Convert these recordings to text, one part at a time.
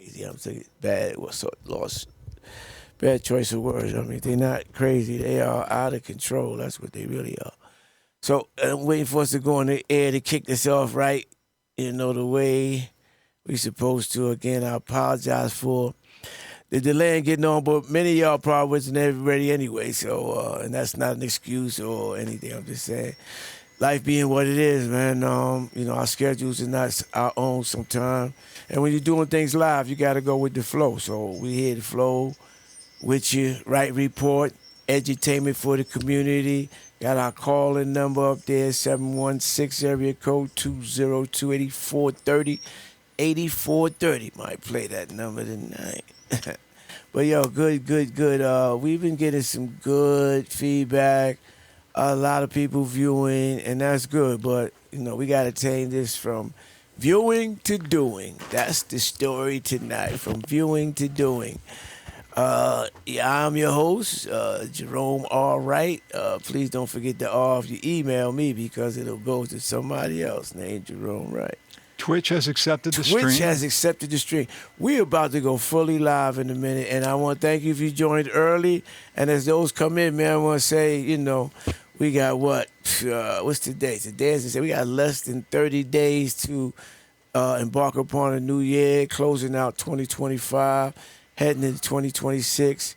crazy. I'm saying bad. Lost. Bad choice of words. I mean, they're not crazy. They are out of control. That's what they really are. So I'm waiting for us to go on the air to kick this off right, the way we supposed to. Again, I apologize for the delay in getting on, but many of y'all probably wasn't ready anyway. So, and that's not an excuse or anything. I'm just saying, life being what it is, man. Our schedules are not our own sometimes. And when you're doing things live, you got to go with the flow. So we here to flow with you. Wright Report, edutainment for the community. Got our call-in number up there, 716 area code 202-8430. 8430. Might play that number tonight. But yo, good. We've been getting some good feedback. A lot of people viewing, and that's good. But we gotta change this from viewing to doing. That's the story tonight. From viewing to doing. I'm your host, Jerome R. Wright. Please don't forget the R if you email me because it'll go to somebody else named Jerome Wright. Twitch has accepted the stream. Twitch has accepted the stream. We're about to go fully live in a minute, and I want to thank you if you joined early. And as those come in, man, I want to say, we got what? What's today? Today is we got less than 30 days to embark upon a new year, closing out 2025, heading into 2026.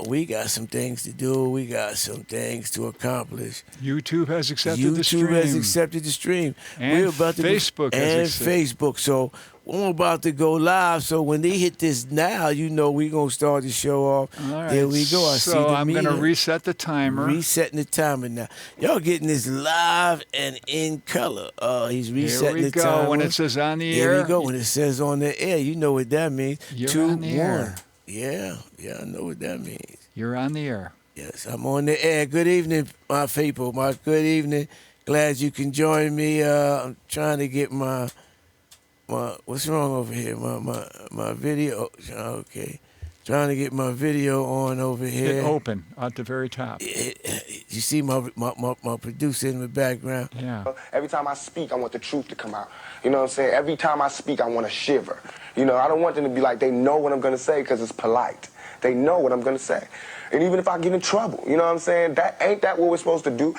We got some things to do. We got some things to accomplish. YouTube has accepted the stream. YouTube has accepted the stream. And We're about Facebook to has accepted. Facebook. So we're about to go live. So when they hit this now, we're going to start the show off. All right. There we go. I'm going to reset the timer. Resetting the timer now. Y'all getting this live and in color. He's resetting the timer. Here we go. When it says on the air. Here we go. When it says on the air, you know what that means. You're 2, on the 1. air. Yeah, I know what that means. You're on the air. Yes, I'm on the air. Good evening, my people. Good evening. Glad you can join me. I'm trying to get my what's wrong over here? My video. Okay. Trying to get my video on over here. Hit open at the very top. You see my producer in the background? Yeah. Every time I speak, I want the truth to come out. You know what I'm saying? Every time I speak, I want to shiver. I don't want them to be like, they know what I'm going to say because it's polite. They know what I'm going to say. And even if I get in trouble, you know what I'm saying? Ain't that what we're supposed to do?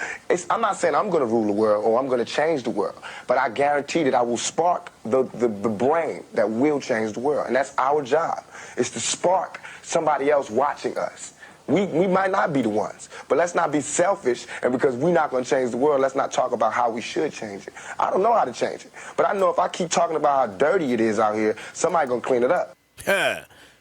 I'm not saying I'm going to rule the world or I'm going to change the world, but I guarantee that I will spark the brain that will change the world. And that's our job, is to spark somebody else watching us. We might not be the ones, but let's not be selfish, and because we're not going to change the world, let's not talk about how we should change it. I don't know how to change it, but I know if I keep talking about how dirty it is out here, somebody's going to clean it up.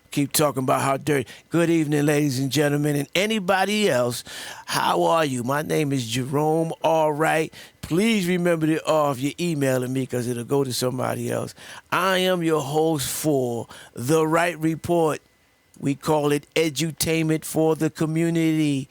Keep talking about how dirty. Good evening, ladies and gentlemen, and anybody else. How are you? My name is Jerome R. Wright. Please remember the R if you're emailing me because it'll go to somebody else. I am your host for The Wright Report. We call it edutainment for the community.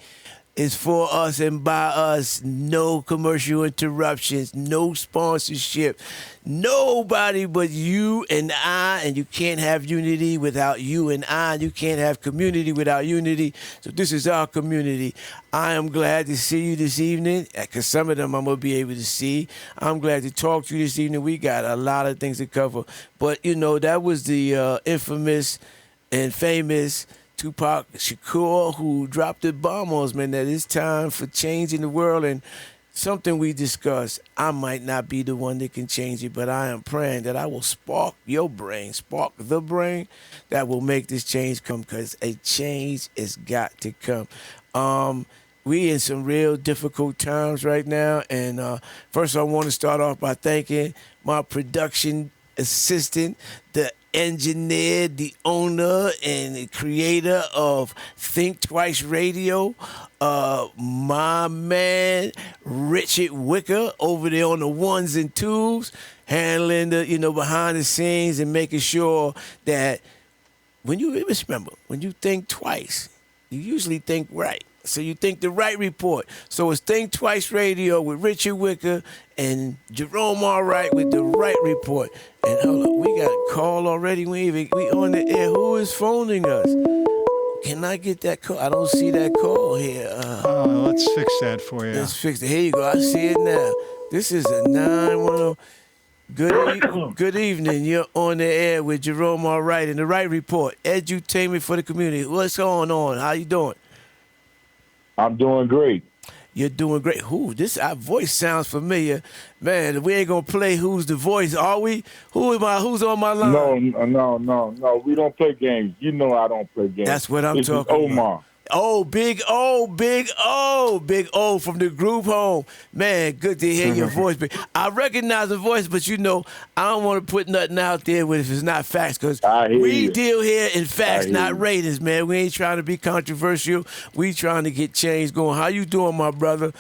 It's for us and by us. No commercial interruptions, no sponsorship. Nobody but you and I, and you can't have unity without you and I, and you can't have community without unity. So this is our community. I am glad to see you this evening, because some of them I'm going to be able to see. I'm glad to talk to you this evening. We got a lot of things to cover. But, that was the infamous and famous Tupac Shakur, who dropped the bomb on us, man, that it's time for changing the world. And something we discussed, I might not be the one that can change it, but I am praying that I will spark your brain, spark the brain that will make this change come, because a change has got to come. We in some real difficult times right now. And first I want to start off by thanking my production assistant, the engineer, the owner, and the creator of Think Twice Radio, my man Richard Wicker over there on the ones and twos, handling the behind the scenes and making sure that when you think twice, you usually think right. So you think the Wright Report. So it's Think Twice Radio with Richard Wicker and Jerome R. Wright with the Wright Report. And hold up, we got a call already. We on the air. Who is phoning us? Can I get that call? I don't see that call here. Let's fix that for you. Let's fix it. Here you go. I see it now. This is a 910. Good evening. You're on the air with Jerome Wright in the Wright Report. Edutainment for the community. What's going on? How you doing? I'm doing great. You're doing great. This our voice sounds familiar. Man, we ain't gonna play Who's the Voice, are we? Who's on my line? No. We don't play games. You know I don't play games. That's what I'm this talking is Omar. about. Oh, big O from the group home. Man, good to hear your voice. I recognize the voice, but I don't want to put nothing out there if it's not facts, because we deal here in facts, not ratings, man. We ain't trying to be controversial. We trying to get change going. How you doing, my brother?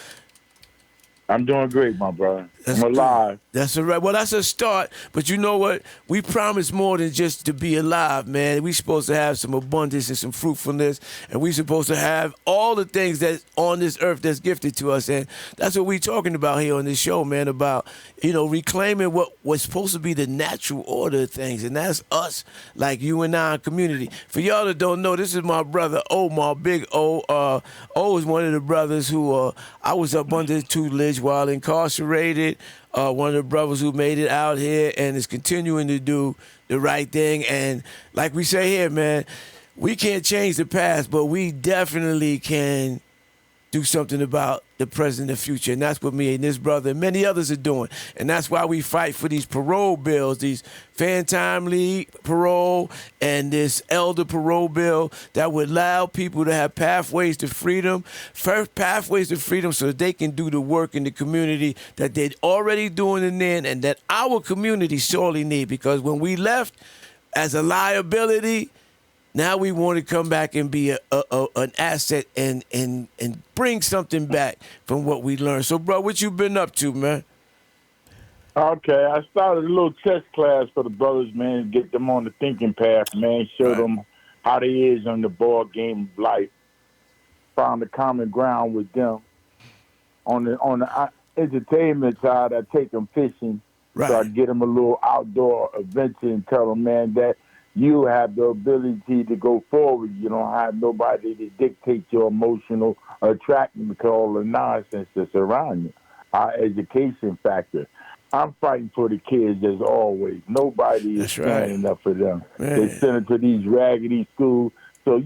I'm doing great, my brother. I'm alive. That's all right. Well, that's a start. But you know what? We promise more than just to be alive, man. We supposed to have some abundance and some fruitfulness, and we supposed to have all the things that's on this earth that's gifted to us. And that's what we talking about here on this show, man, about, reclaiming what was supposed to be the natural order of things. And that's us, like you and I, community. For y'all that don't know, this is my brother, Omar, Big O. O is one of the brothers who I was up under the tutelage while incarcerated. One of the brothers who made it out here and is continuing to do the right thing. And like we say here, man, we can't change the past, but we definitely can do something about the present and future. And that's what me and this brother and many others are doing. And that's why we fight for these parole bills, these fan time leave parole and this elder parole bill that would allow people to have pathways to freedom, first pathways to freedom so that they can do the work in the community that they're already doing in there and that our community sorely need. Because when we left as a liability, now we want to come back and be an asset and bring something back from what we learned. So, bro, what you been up to, man? Okay, I started a little chess class for the brothers, man, get them on the thinking path, man, show them how they is on the ball game of life. Found a common ground with them. On the entertainment side, I take them fishing. Right. So I get them a little outdoor adventure and tell them, man, that you have the ability to go forward. You don't have nobody to dictate your emotional attraction because all the nonsense that's around you. Our education factor. I'm fighting for the kids as always. Nobody is standing up for them. Man. They send them to these raggedy schools. So,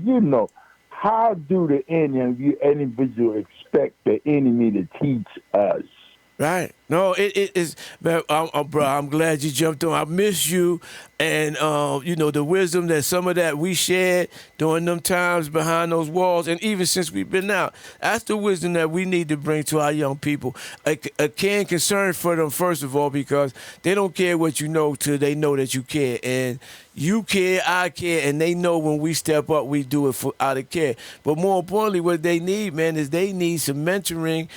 how do the individual expect the enemy to teach us? Right. No, it is, bro, I'm glad you jumped on. I miss you and, the wisdom that some of that we shared during them times behind those walls. And even since we've been out, that's the wisdom that we need to bring to our young people. A care and concern for them, first of all, because they don't care what you know till they know that you care. And you care, I care, and they know when we step up, we do it out of care. But more importantly, what they need, man, is they need some mentoring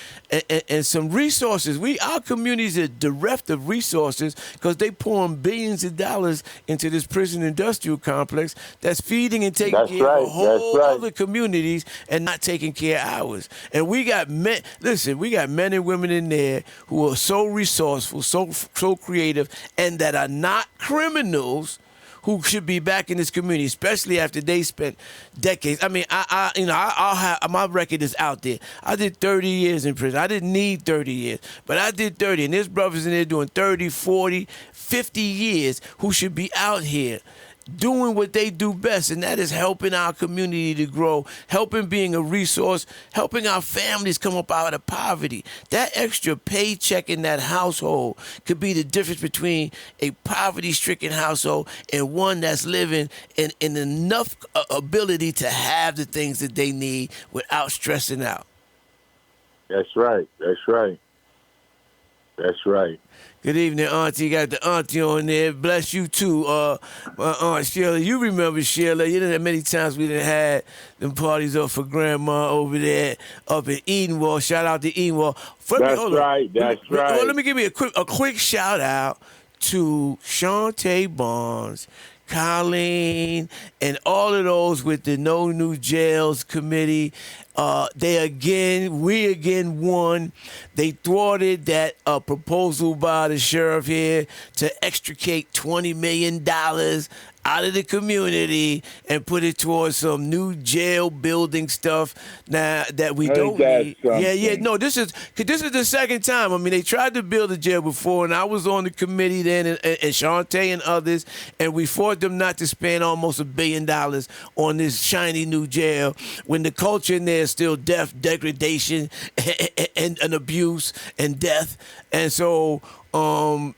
and some resources. Our communities are bereft of resources because they pouring billions of dollars into this prison industrial complex that's feeding and taking care of whole other communities and not taking care of ours. And we got men and women in there who are so resourceful, so creative, and that are not criminals, who should be back in this community, especially after they spent decades. I mean, I'll have my record is out there. I did 30 years in prison. I didn't need 30 years, but I did 30. And there's brothers in there doing 30, 40, 50 years who should be out here doing what they do best, and that is helping our community to grow, helping being a resource, helping our families come up out of poverty. That extra paycheck in that household could be the difference between a poverty-stricken household and one that's living in enough ability to have the things that they need without stressing out. That's right. Good evening, Auntie. Got the Auntie on there. Bless you, too. My Aunt Sheila. You remember Sheila. You know that many times we done had them parties up for Grandma over there up in Edenwald. Shout out to Edenwald. That's right. Let me give you a quick shout out to Shantae Barnes, Colleen, and all of those with the No New Jails Committee. We again won. They thwarted that proposal by the sheriff here to extricate $20 million out of the community and put it towards some new jail building stuff now that we don't need. Yeah. No, this is the second time. I mean, they tried to build a jail before, and I was on the committee then, and Shantae and others, and we fought them not to spend almost $1 billion on this shiny new jail when the culture in there is still death, degradation, and abuse and death. And so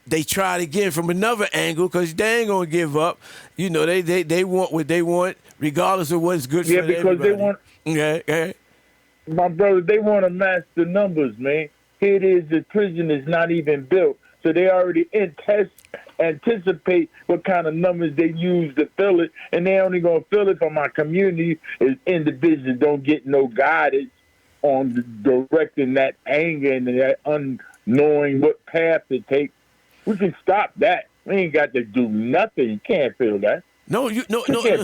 they tried again from another angle because they ain't gonna give up. You know, they want what they want regardless of what's good for everybody. Yeah, because they want. Okay. My brother, they want to match the numbers, man. Here it is, the prison is not even built, so they already anticipate what kind of numbers they use to fill it, and they only gonna fill it for my community if individuals don't get no guidance on directing that anger and that unknowing what path to take. We can stop that. We ain't got to do nothing. You can't feel that. No.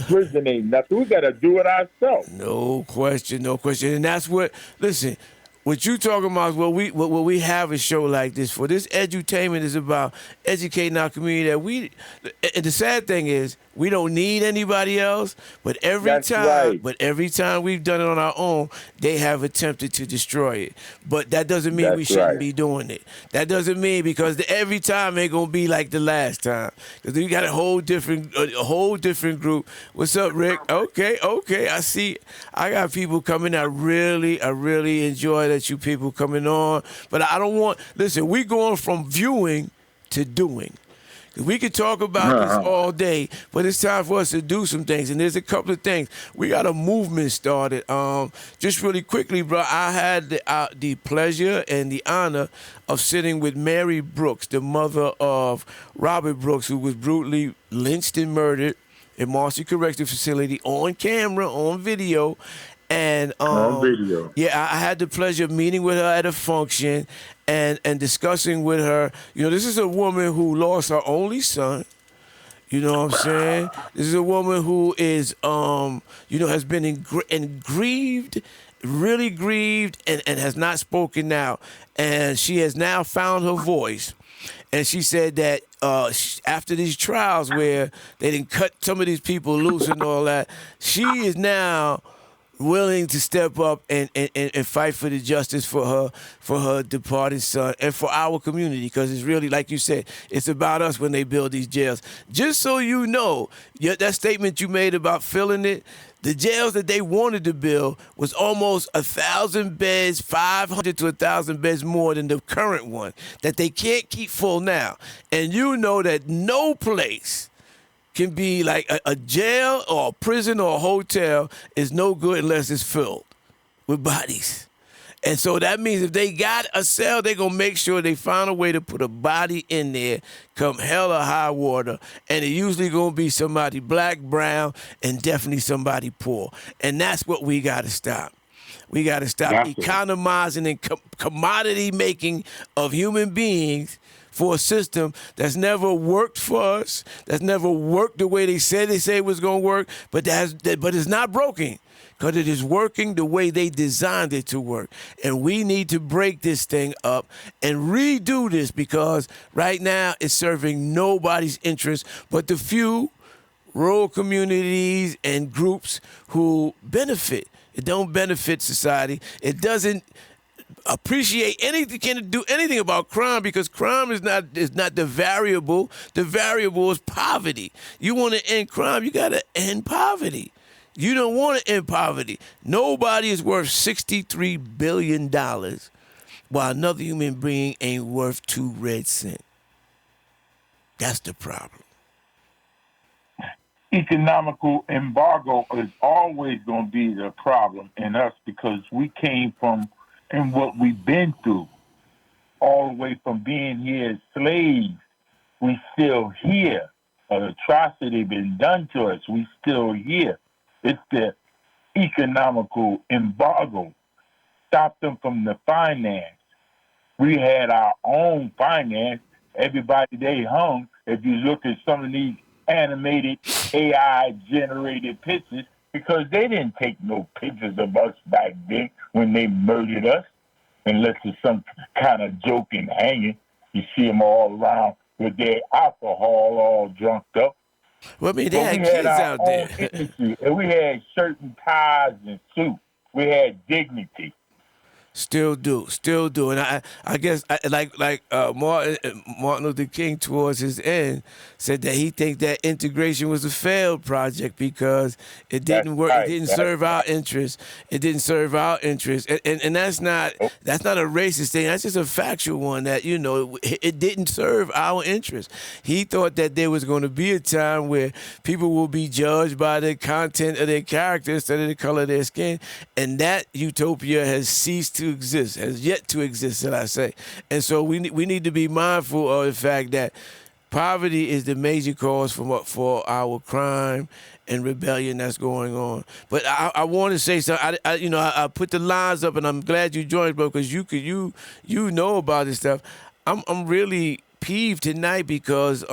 Prison ain't nothing. We got to do it ourselves. No question. And that's what, listen, what you talking about is what we have a show like this for. This edutainment is about educating our community. And the sad thing is, we don't need anybody else, but every time we've done it on our own, they have attempted to destroy it. But that doesn't mean we shouldn't be doing it. That doesn't mean because every time ain't gonna be like the last time. Because we got a whole different group. What's up, Rick? Okay. I see. I got people coming. I really enjoy that you people coming on. But I don't want. Listen, we going from viewing to doing. We could talk about this all day, but it's time for us to do some things. And there's a couple of things. We got a movement started. Just really quickly, bro, I had the pleasure and the honor of sitting with Mary Brooks, the mother of Robert Brooks, who was brutally lynched and murdered in Marcy Correctional Facility on camera, on video. And yeah, I had the pleasure of meeting with her at a function and discussing with her. You know, this is a woman who lost her only son. You know what I'm saying? This is a woman who is, has been grieved, really grieved, and has not spoken now. And she has now found her voice. And she said that after these trials where they didn't cut some of these people loose and all that, she is now willing to step up and fight for the justice for her departed son and for our community, because it's really, like you said, it's about us when they build these jails. Just so you know, that statement you made about filling it, the jails that they wanted to build was almost 1,000 beds, 500 to 1,000 beds more than the current one that they can't keep full now. And you know that no place can be like a jail or a prison or a hotel is no good unless it's filled with bodies. And so that means if they got a cell, they're going to make sure they find a way to put a body in there come hell or high water. And it's usually going to be somebody black, brown, and definitely somebody poor. And that's what we got to stop. We got to stop economizing and commodity making of human beings for a system that's never worked for us, that's never worked the way they say it was going to work, but it's not broken because it is working the way they designed it to work. And we need to break this thing up and redo this, because right now it's serving nobody's interest but the few rural communities and groups who benefit. It don't benefit society. It doesn't appreciate anything, can't do anything about crime, because crime is not the variable. The variable is poverty. You want to end crime, you got to end poverty. You don't want to end poverty. Nobody is worth $63 billion while another human being ain't worth 2 red cents. That's the problem. Economical embargo is always going to be the problem in us, because we came from, and what we've been through, all the way from being here as slaves, we still here. An atrocity been done to us, we still here. It's the economical embargo. Stop them from the finance. We had our own finance. Everybody, they hung. If you look at some of these animated AI-generated pictures, because they didn't take no pictures of us back then when they murdered us, unless it's some kind of joke and hanging. You see them all around with their alcohol all drunked up. Well, I mean, they But had we had kids our out own there. industry, and we had shirt and ties and suits. We had dignity. Still do, and I guess Martin Luther King towards his end said that he think that integration was a failed project because it That's didn't work. It right. didn't That's serve our right. interests. It didn't serve our interests, and that's not Nope. a racist thing. That's just a factual one that it didn't serve our interests. He thought that there was going to be a time where people will be judged by the content of their character instead of the color of their skin, and that utopia has ceased to exist, has yet to exist, shall I say. And so we need to be mindful of the fact that poverty is the major cause for our crime and rebellion that's going on. But I want to say something. I put the lines up, and I'm glad you joined, bro, because you know about this stuff. I'm really peeved tonight because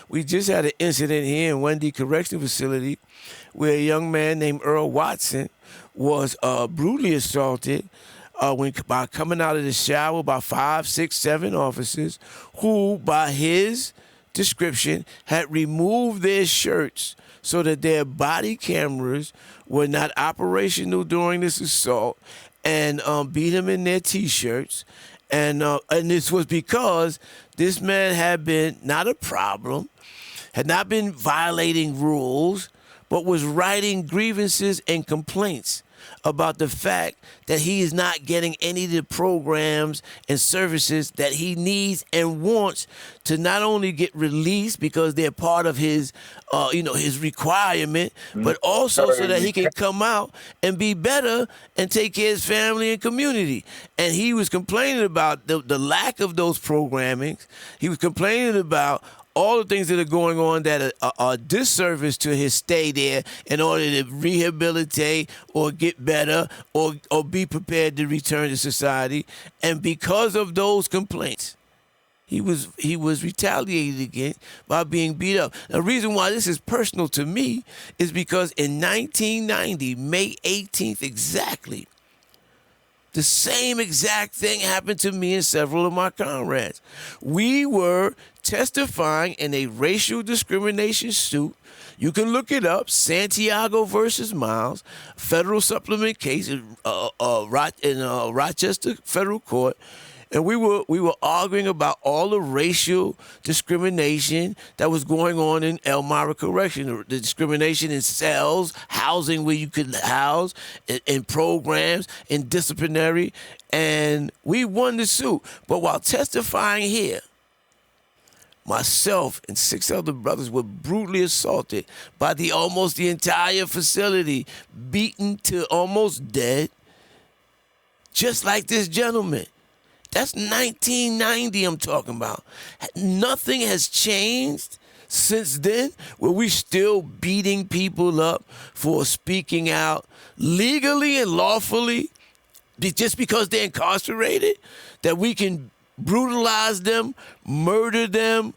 we just had an incident here in Wendy Correctional Facility where a young man named Earl Watson was brutally assaulted by coming out of the shower by 5, 6, 7 officers who, by his description, had removed their shirts so that their body cameras were not operational during this assault, and beat him in their T-shirts. And this was because this man had been not a problem, had not been violating rules, but was writing grievances and complaints about the fact that he is not getting any of the programs and services that he needs and wants to not only get released because they're part of his, his requirement, but also so that he can come out and be better and take care of his family and community. And he was complaining about the lack of those programmings. He was complaining about all the things that are going on that are disservice to his stay there in order to rehabilitate or get better or be prepared to return to society. And because of those complaints, he was retaliated against by being beat up. The reason why this is personal to me is because in 1990, May 18th exactly, the same exact thing happened to me and several of my comrades. We were testifying in a racial discrimination suit. You can look it up, Santiago versus Miles, federal supplement case in Rochester Federal Court. And we were arguing about all the racial discrimination that was going on in Elmira Correction, the discrimination in cells, housing where you could house, in programs, in disciplinary, and we won the suit. But while testifying here, myself and 6 other brothers were brutally assaulted by almost the entire facility, beaten to almost dead, just like this gentleman. That's 1990 I'm talking about. Nothing has changed since then, where we still beating people up for speaking out legally and lawfully just because they're incarcerated, that we can brutalize them, murder them,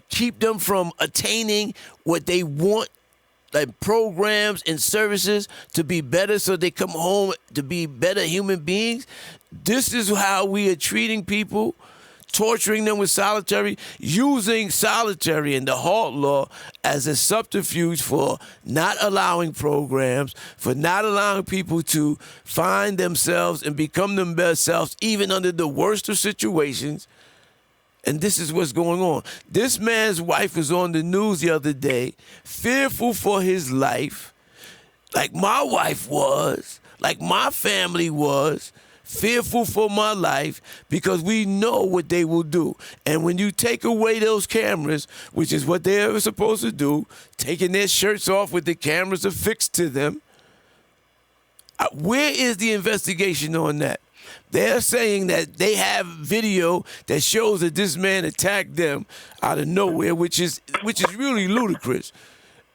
keep them from attaining what they want, like programs and services to be better so they come home to be better human beings. This is how we are treating people, torturing them with solitary, using solitary and the halt law as a subterfuge for not allowing programs, for not allowing people to find themselves and become their best selves, even under the worst of situations. And this is what's going on. This man's wife was on the news the other day, fearful for his life, like my wife was, like my family was, fearful for my life because we know what they will do. And when you take away those cameras, which is what they're supposed to do, taking their shirts off with the cameras affixed to them, where is the investigation on that? They're saying that they have video that shows that this man attacked them out of nowhere, which is really ludicrous.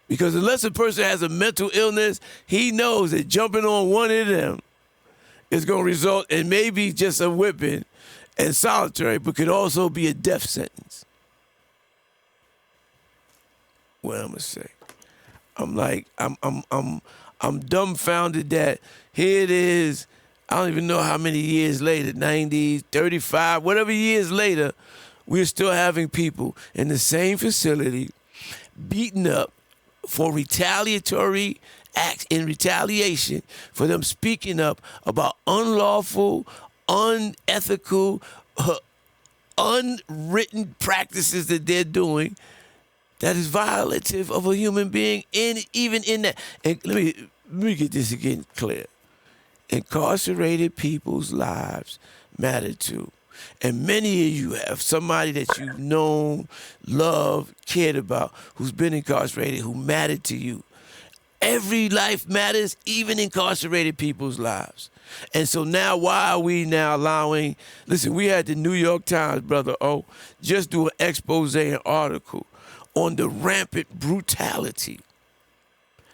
Because unless a person has a mental illness, he knows that jumping on one of them is going to result in maybe just a whipping and solitary, but could also be a death sentence. What I'm gonna say? I'm dumbfounded that here it is. I don't even know how many years later, 90, 35, whatever years later, we're still having people in the same facility beaten up for retaliatory acts in retaliation for them speaking up about unlawful, unethical, unwritten practices that they're doing that is violative of a human being, even in that. And let me get this again clear. Incarcerated people's lives matter too. And many of you have somebody that you've known, loved, cared about, who's been incarcerated, who mattered to you. Every life matters, even incarcerated people's lives. And so now, why are we now allowing, listen, we had the New York Times, Brother O, just do an expose and article on the rampant brutality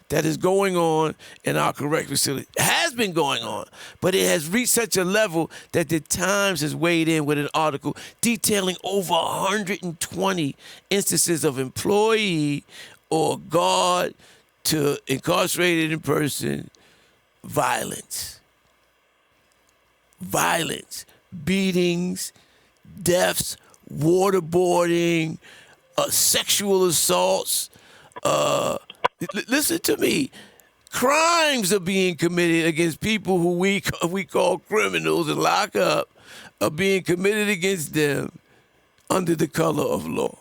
that is going on in our correctional facility. It has been going on, but it has reached such a level that the Times has weighed in with an article detailing over 120 instances of employee or guard to incarcerated in person violence, beatings, deaths, waterboarding, sexual assaults. Listen to me. Crimes are being committed against people who we call criminals and lock up, are being committed against them under the color of law.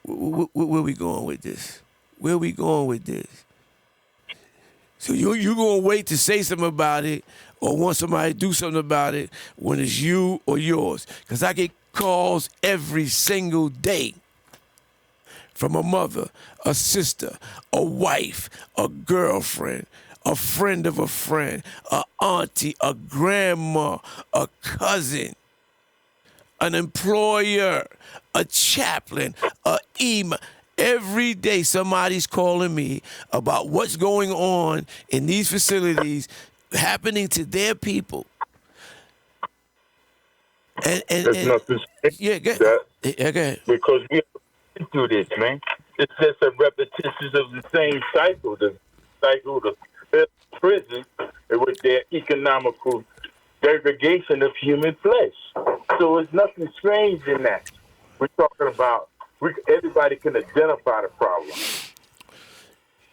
Where we going with this? Where we going with this? So you gonna wait to say something about it or want somebody to do something about it when it's you or yours? Because I get calls every single day from a mother, a sister, a wife, a girlfriend, a friend of a friend, a auntie, a grandma, a cousin, an employer, a chaplain, a email. Every day somebody's calling me about what's going on in these facilities happening to their people. There's nothing yeah, go ahead. because we have been through this, man. It's just a repetition of the same cycle, the prison with their economical degradation of human flesh. So it's nothing strange in that. We're talking about everybody can identify the problem.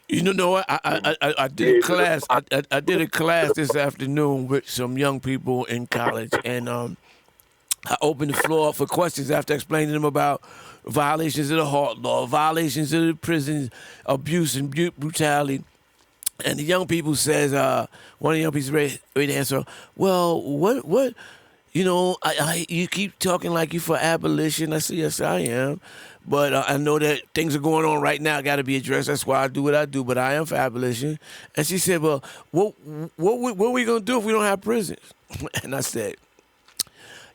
You know what? I did a class. I did a class this afternoon with some young people in college, and I opened the floor up for questions after explaining to them about violations of the heart law, violations of the prison abuse and brutality. And the young people says, one of the young people ready to answer, well, what, you know, you keep talking like you for abolition. I said, yes, I am. But I know that things are going on right now, got to be addressed. That's why I do what I do. But I am for abolition. And she said, well, what are we going to do if we don't have prisons? And I said,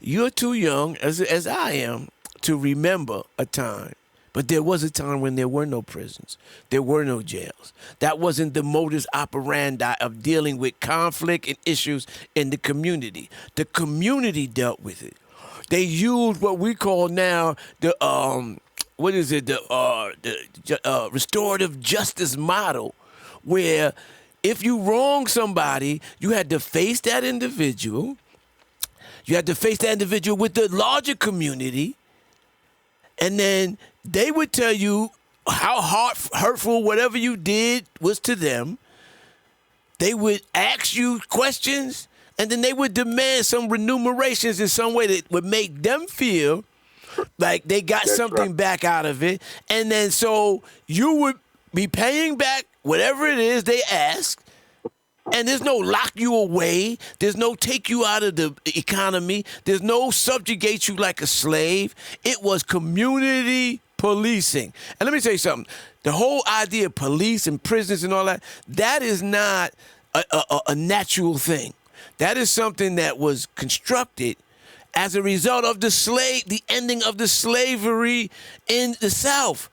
you're too young, as I am, to remember a time. But there was a time when there were no prisons. There were no jails. That wasn't the modus operandi of dealing with conflict and issues in the community. The community dealt with it. They used what we call now the restorative justice model, where if you wrong somebody, you had to face that individual. You had to face that individual with the larger community, and then they would tell you how hurtful whatever you did was to them. They would ask you questions, and then they would demand some remunerations in some way that would make them feel like they got something back out of it. And then so you would be paying back whatever it is they asked. And there's no lock you away. There's no take you out of the economy. There's no subjugate you like a slave. It was community policing. And let me tell you something. The whole idea of police and prisons and all that, that is not a natural thing. That is something that was constructed as a result of the ending of the slavery in the South.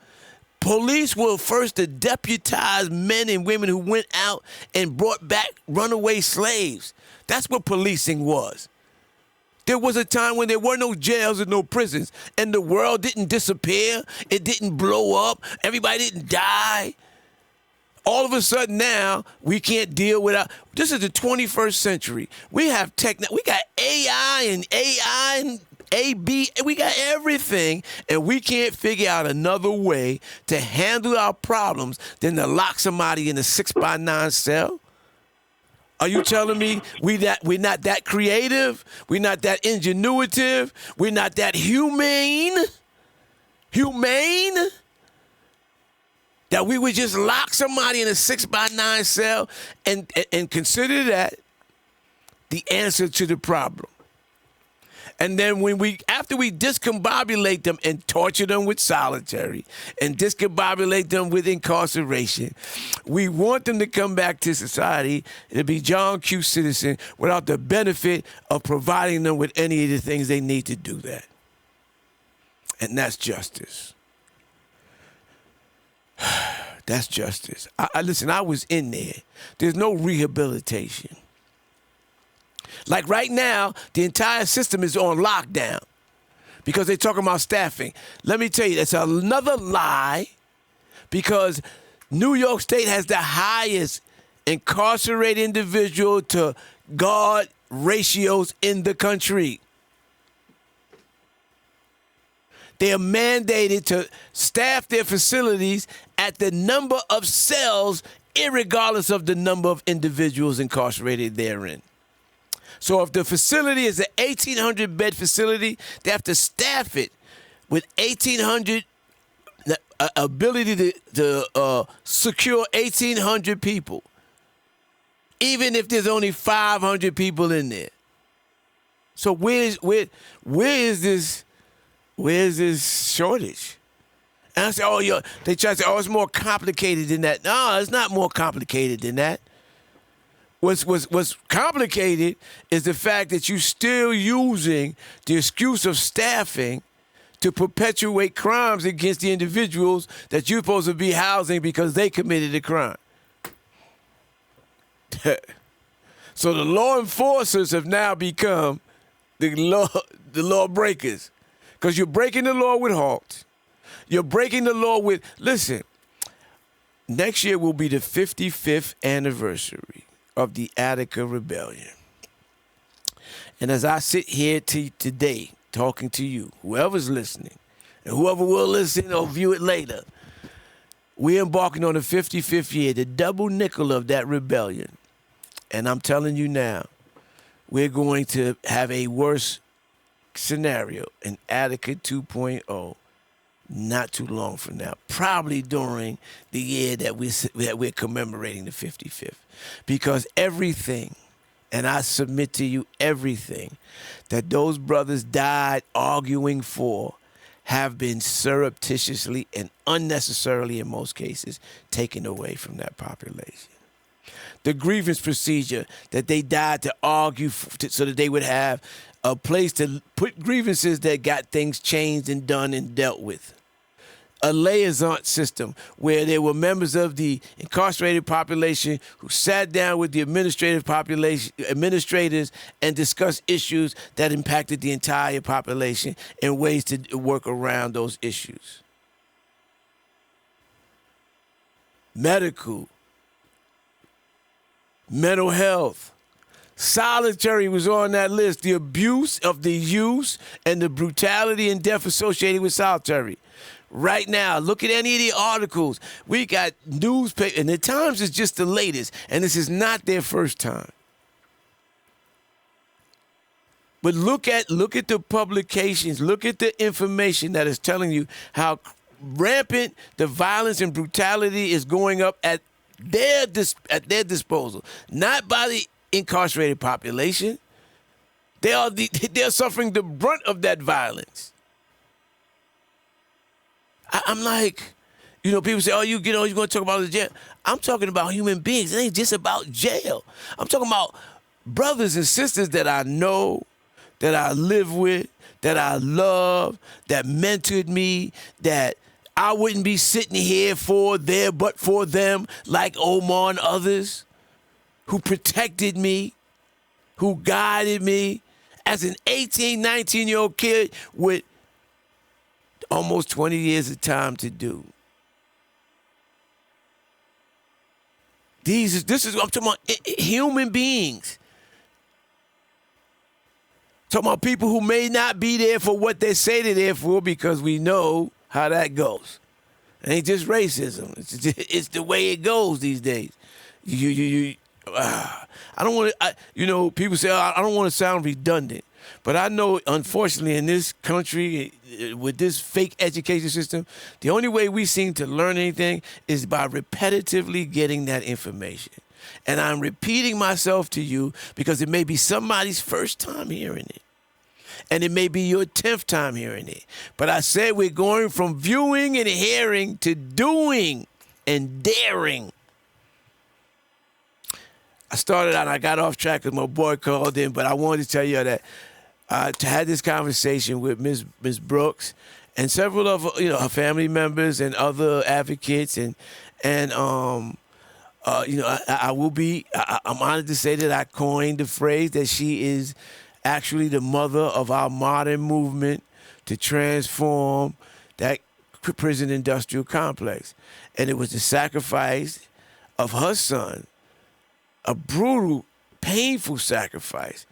Police were first to deputize men and women who went out and brought back runaway slaves. That's what policing was. There was a time when there were no jails and no prisons, and the world didn't disappear. It didn't blow up. Everybody didn't die. All of a sudden now, we can't deal with this is the 21st century. We have we got AI and A, B, we got everything, and we can't figure out another way to handle our problems than to lock somebody in a 6x9 cell? Are you telling me we're not that creative? We're not that ingenuitive? We're not that humane? Humane? That we would just lock somebody in a 6x9 cell and consider that the answer to the problem. And then after we discombobulate them and torture them with solitary and discombobulate them with incarceration, we want them to come back to society to be John Q. citizen without the benefit of providing them with any of the things they need to do that. And that's justice. That's justice. Listen, I was in there. There's no rehabilitation. Like right now, the entire system is on lockdown because they're talking about staffing. Let me tell you, that's another lie because New York State has the highest incarcerated individual to guard ratios in the country. They are mandated to staff their facilities at the number of cells, irregardless of the number of individuals incarcerated therein. So if the facility is an 1,800-bed facility, they have to staff it with 1,800 ability to secure 1,800 people, even if there's only 500 people in there. So where is this shortage? And I say, they try to say, it's more complicated than that. No, it's not more complicated than that. What's complicated is the fact that you're still using the excuse of staffing to perpetuate crimes against the individuals that you're supposed to be housing because they committed a crime. So the law enforcers have now become the law breakers because you're breaking the law with halt. You're breaking the law with, listen, next year will be the 55th anniversary of the Attica Rebellion. And as I sit here today talking to you, whoever's listening, and whoever will listen or view it later, we're embarking on the 55th year, the double nickel of that rebellion. And I'm telling you now, we're going to have a worse scenario in Attica 2.0 not too long from now, probably during the year that we're commemorating the 55th. Because everything, and I submit to you everything, that those brothers died arguing for have been surreptitiously and unnecessarily, in most cases, taken away from that population. The grievance procedure that they died to argue so that they would have a place to put grievances that got things changed and done and dealt with. A liaison system where there were members of the incarcerated population who sat down with the administrators and discussed issues that impacted the entire population and ways to work around those issues. Medical, mental health, solitary was on that list. The abuse of the use and the brutality and death associated with solitary. Right now, look at any of the articles. We got newspaper, and the Times is just the latest, and this is not their first time. But look at the publications, look at the information that is telling you how rampant the violence and brutality is going up at their disposal, not by the incarcerated population. They're suffering the brunt of that violence. I'm like, people say, you're going to talk about the jail. I'm talking about human beings. It ain't just about jail. I'm talking about brothers and sisters that I know, that I live with, that I love, that mentored me, that I wouldn't be sitting here but for them, like Omar and others, who protected me, who guided me as an 18, 19-year-old kid with almost 20 years of time to do. I'm talking about human beings. Talking about people who may not be there for what they say they're there for, because we know how that goes. It ain't just racism. It's the way it goes these days. I don't want to, people say, I don't want to sound redundant. But I know, unfortunately, in this country, with this fake education system, the only way we seem to learn anything is by repetitively getting that information. And I'm repeating myself to you because it may be somebody's first time hearing it. And it may be your 10th time hearing it. But I said we're going from viewing and hearing to doing and daring. I started out, I got off track because my boy called in, but I wanted to tell you that I had this conversation with Miss Brooks and several of her family members and other advocates, I'm honored to say that I coined the phrase that she is actually the mother of our modern movement to transform that prison industrial complex. And it was the sacrifice of her son, a brutal, painful sacrifice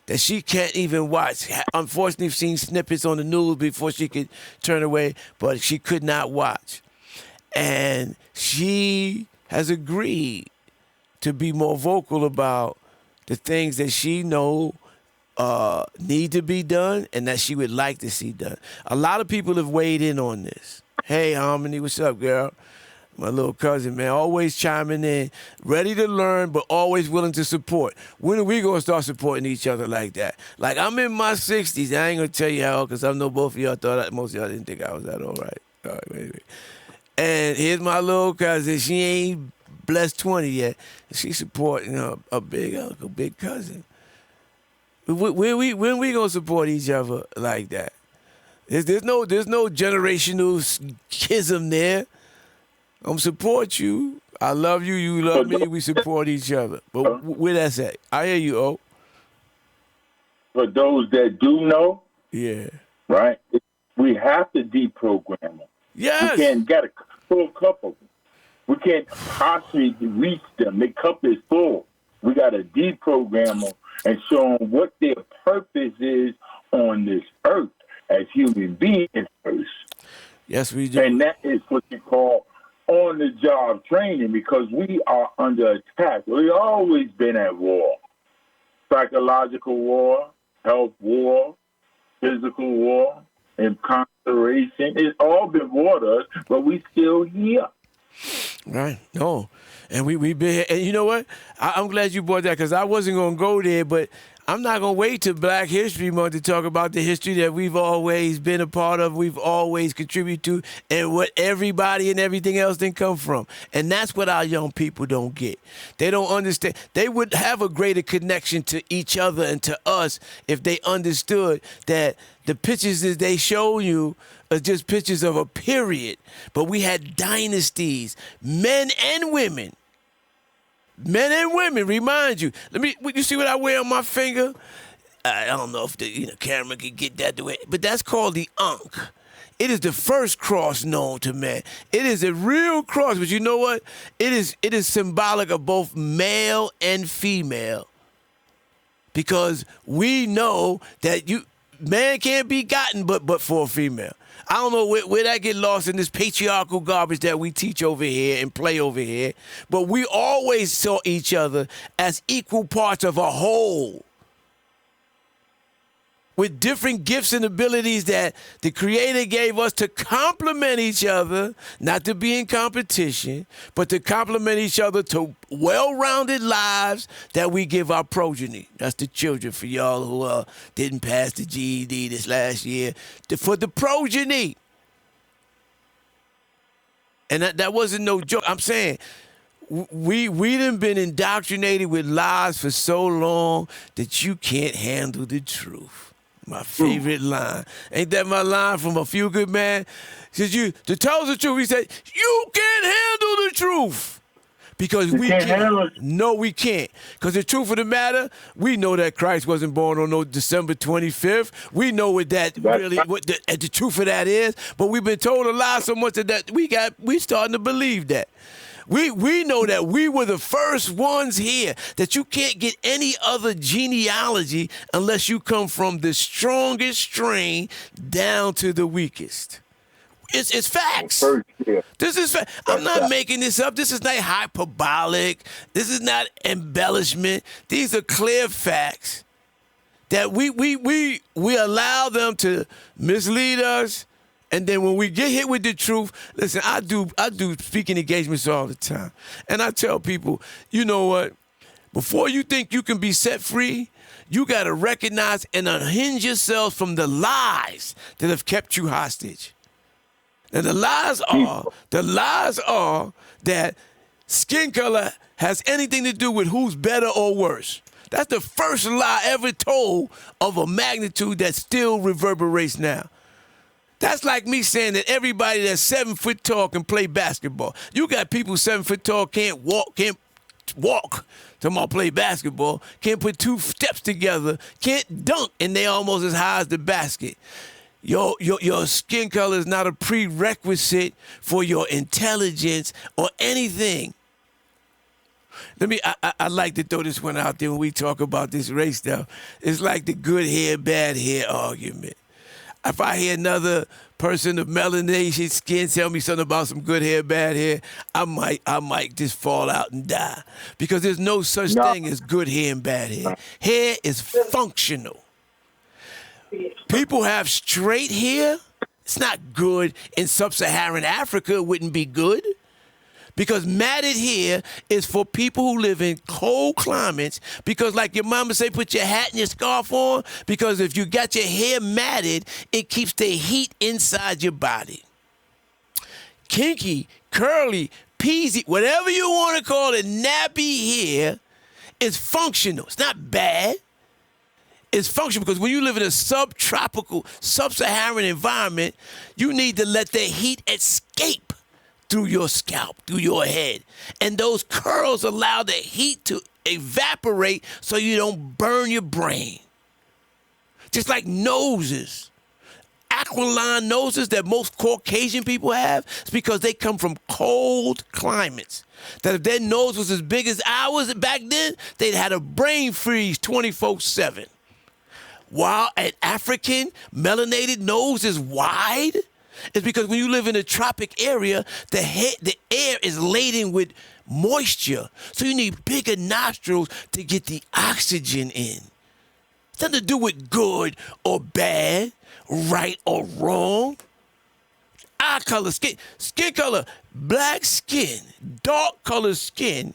that she can't even watch. Unfortunately, I've seen snippets on the news before she could turn away, but she could not watch. And she has agreed to be more vocal about the things that she know need to be done and that she would like to see done. A lot of people have weighed in on this. Hey, Harmony, what's up, girl? My little cousin, man, always chiming in, ready to learn, but always willing to support. When are we going to start supporting each other like that? Like, I'm in my 60s. I ain't going to tell you how old, because I know both of y'all thought, most of y'all didn't think I was that all right. All right, wait. And here's my little cousin. She ain't blessed 20 yet. She's supporting a big uncle, big cousin. When we going to support each other like that? There's no generational schism there. I'm support you. I love you. You love me. We support each other. But where that's at? I hear you, O. For those that do know, yeah, right? We have to deprogram them. Yes. We can't get a full cup of them. We can't possibly reach them. Their cup is full. We got to deprogram them and show them what their purpose is on this earth as human beings first. Yes, we do. And that is what you call on-the-job training, because we are under attack. We've always been at war. Psychological war, health war, physical war, incarceration. It's all been war to us, but we still here. Right. No. And we've been here. And you know what? I'm glad you brought that, because I wasn't going to go there, but I'm not going to wait till Black History Month to talk about the history that we've always been a part of, we've always contributed to, and what everybody and everything else didn't come from. And that's what our young people don't get. They don't understand. They would have a greater connection to each other and to us if they understood that the pictures that they show you are just pictures of a period. But we had dynasties, men and women. Men and women, remind you. You see what I wear on my finger? I don't know if the camera can get that the way, but that's called the Ankh. It is the first cross known to man. It is a real cross, but you know what? It is symbolic of both male and female, because we know that man can't be gotten but for a female. I don't know where that get lost in this patriarchal garbage that we teach over here and play over here, but we always saw each other as equal parts of a whole with different gifts and abilities that the Creator gave us to complement each other, not to be in competition, but to complement each other to well-rounded lives that we give our progeny. That's the children, for y'all who didn't pass the GED this last year. For the progeny. And that wasn't no joke. I'm saying we done been indoctrinated with lies for so long that you can't handle the truth. My favorite line. Ain't that my line from A Few Good Man? Says to tell us the truth, he said, you can't handle the truth. Because we can't. No, we can't. Because the truth of the matter, we know that Christ wasn't born on no December 25th. We know what the truth of that is. But we've been told a lie so much that we starting to believe that. We know that we were the first ones here, that you can't get any other genealogy unless you come from the strongest strain down to the weakest. It's facts. First, yeah. This is fact. I'm not making this up. This is not hyperbolic. This is not embellishment. These are clear facts that we allow them to mislead us. And then when we get hit with the truth, listen, I do speaking engagements all the time. And I tell people, you know what? Before you think you can be set free, you got to recognize and unhinge yourselves from the lies that have kept you hostage. And the lies are that skin color has anything to do with who's better or worse. That's the first lie ever told of a magnitude that still reverberates now. That's like me saying that everybody that's 7 foot tall can play basketball. You got people 7 foot tall can't walk, talking about play basketball, can't put 2 steps together, can't dunk, and they almost as high as the basket. Your skin color is not a prerequisite for your intelligence or anything. I like to throw this one out there when we talk about this race stuff. It's like the good hair, bad hair argument. If I hear another person of melanation skin tell me something about some good hair, bad hair, I might just fall out and die. Because there's no such thing as good hair and bad hair. Hair is functional. People have straight hair. It's not good. In sub-Saharan Africa, it wouldn't be good. Because matted hair is for people who live in cold climates. Because like your mama say, put your hat and your scarf on. Because if you got your hair matted, it keeps the heat inside your body. Kinky, curly, peasy, whatever you want to call it, nappy hair is functional. It's not bad. It's functional because when you live in a subtropical, sub-Saharan environment, you need to let the heat escape through your scalp, through your head. And those curls allow the heat to evaporate so you don't burn your brain. Just like noses. Aquiline noses that most Caucasian people have, it's because they come from cold climates. That if their nose was as big as ours back then, they'd had a brain freeze 24/7. While an African melanated nose is wide, it's because when you live in a tropic area, the air is laden with moisture. So you need bigger nostrils to get the oxygen in. It's nothing to do with good or bad, right or wrong. Eye color, skin color, black skin, dark color skin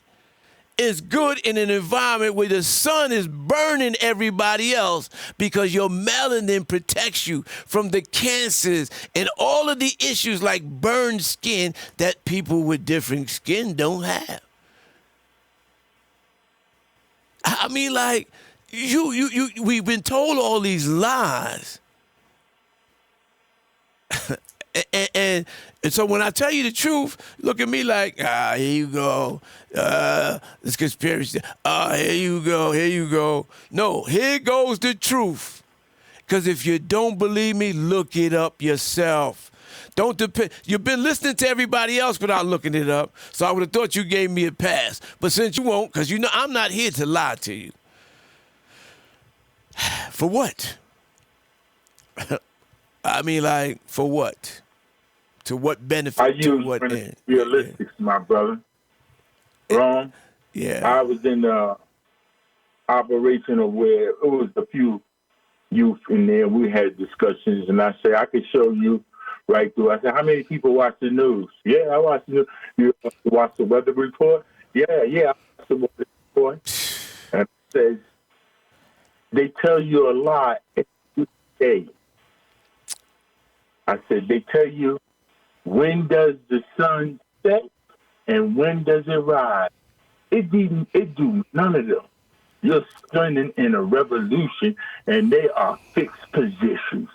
is good in an environment where the sun is burning everybody else because your melanin protects you from the cancers and all of the issues like burned skin that people with different skin don't have. I mean, like, we've been told all these lies. And so when I tell you the truth, look at me like, here you go. This conspiracy. Here you go. No, here goes the truth. Because if you don't believe me, look it up yourself. Don't depend. You've been listening to everybody else without looking it up, so I would have thought you gave me a pass. But since you won't, because you know I'm not here to lie to you. For what? I mean, like, for what? To what benefit? I use what realistics, my brother. Wrong. Yeah. I was in the operation of where it was a few youth in there. We had discussions, and I said, I could show you right through. I said, how many people watch the news? Yeah, I watch the news. You watch the weather report? Yeah, I watch the weather report. And I said, they tell you a lot every day. I said, they tell you when does the sun set and when does it rise. It do none of them. You're standing in a revolution, and they are fixed positions.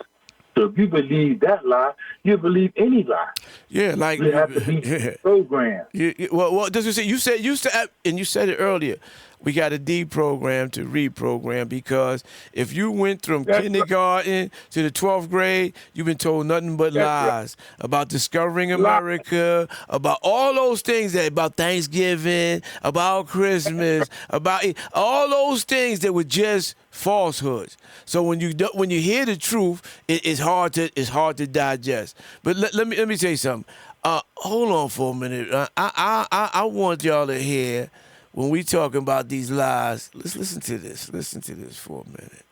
So if you believe that lie, you believe any lie. Yeah, like you have to be programmed. Well, does you say you said, and you said it earlier. We got to deprogram to reprogram, because if you went from That's kindergarten to the 12th grade, you've been told nothing but That's right. lies about discovering Lies. America, about all those things, about Thanksgiving, about Christmas, about all those things that were just falsehoods. So when you hear the truth, it's hard to digest. But let me say something. Hold on for a minute. I want y'all to hear. When we talking about these lies, let's listen to this. Listen to this for a minute.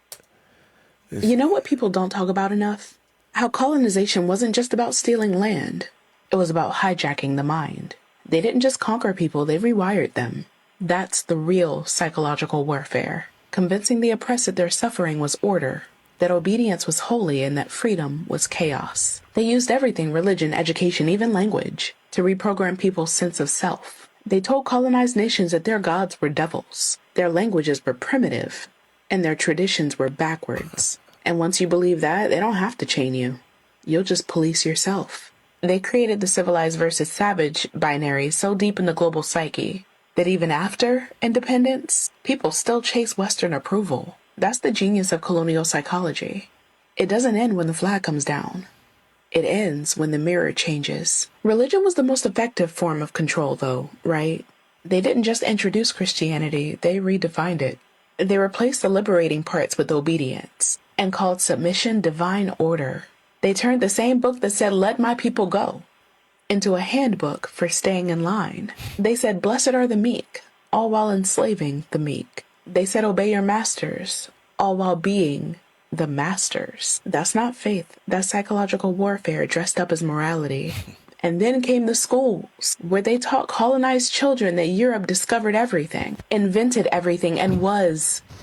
Listen. You know what people don't talk about enough? How colonization wasn't just about stealing land. It was about hijacking the mind. They didn't just conquer people, they rewired them. That's the real psychological warfare. Convincing the oppressed that their suffering was order, that obedience was holy, and that freedom was chaos. They used everything, religion, education, even language, to reprogram people's sense of self. They told colonized nations that their gods were devils, their languages were primitive, and their traditions were backwards. And once you believe that, they don't have to chain you. You'll just police yourself. They created the civilized versus savage binary so deep in the global psyche that even after independence, people still chase Western approval. That's the genius of colonial psychology. It doesn't end when the flag comes down. It ends when the mirror changes. Religion was the most effective form of control, though, right? They didn't just introduce Christianity, they redefined it. They replaced the liberating parts with obedience and called submission divine order. They turned the same book that said, "Let my people go," into a handbook for staying in line. They said, "Blessed are the meek," all while enslaving the meek. They said, "Obey your masters," all while being the masters. That's not faith. That's psychological warfare dressed up as morality. And then came the schools, where they taught colonized children that Europe discovered everything, invented everything, and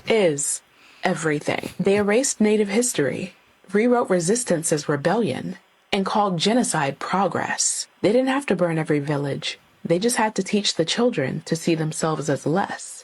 is everything. They erased native history, rewrote resistance as rebellion, and called genocide progress. They didn't have to burn every village. They just had to teach the children to see themselves as less.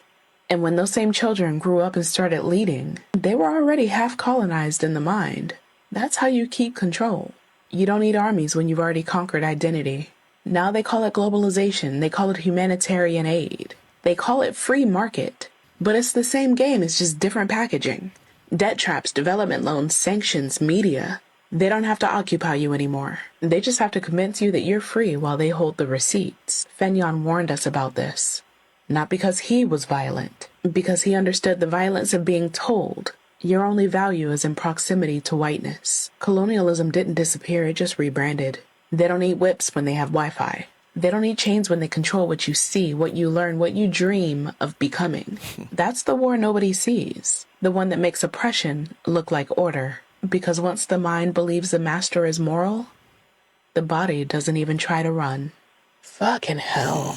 And when those same children grew up and started leading, they were already half colonized in the mind. That's how you keep control. You don't need armies when you've already conquered identity. Now they call it globalization. They call it humanitarian aid. They call it free market. But it's the same game, it's just different packaging. Debt traps, development loans, sanctions, media. They don't have to occupy you anymore. They just have to convince you that you're free while they hold the receipts. Fenyon warned us about this. Not because he was violent, because he understood the violence of being told your only value is in proximity to whiteness. Colonialism didn't disappear, it just rebranded. They don't need whips when they have Wi-Fi. They don't need chains when they control what you see, what you learn, what you dream of becoming. That's the war nobody sees. The one that makes oppression look like order. Because once the mind believes the master is moral, the body doesn't even try to run. Fucking hell.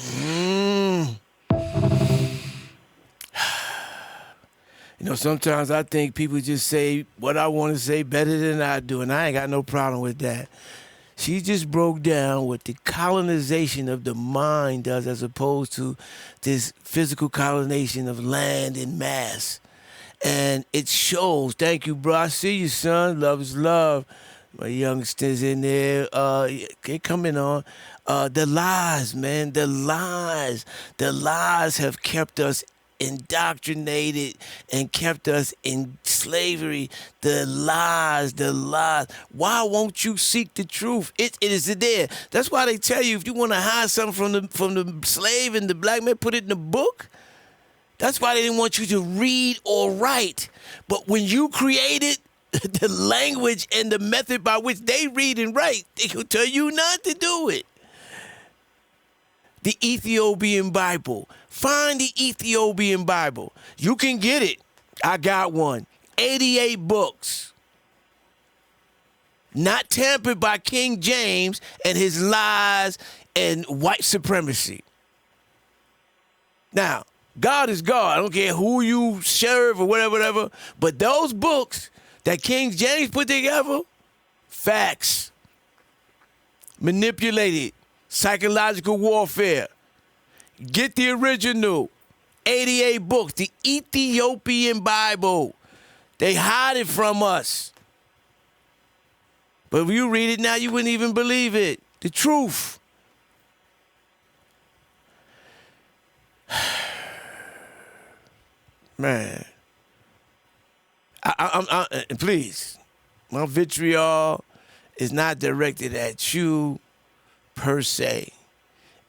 You know, sometimes I think people just say what I want to say better than I do, and I ain't got no problem with that. She just broke down what the colonization of the mind does as opposed to this physical colonization of land en masse. And it shows. Thank you, bro. I see you, son. Love is love. My youngsters in there, they coming on. The lies, man, the lies. The lies have kept us indoctrinated and kept us in slavery. The lies. Why won't you seek the truth? It is there. That's why they tell you if you want to hide something from the slave and the black man, put it in the book. That's why they didn't want you to read or write. But when you created the language and the method by which they read and write, they will tell you not to do it. The Ethiopian Bible. Find the Ethiopian Bible. You can get it. I got one. 88 books. Not tampered by King James and his lies and white supremacy. Now, God is God. I don't care who you serve or whatever. But those books that King James put together, facts. Manipulated. Psychological warfare. Get the original. 88 books. The Ethiopian Bible. They hide it from us. But if you read it now, you wouldn't even believe it. The truth. Man, and please, my vitriol is not directed at you per se.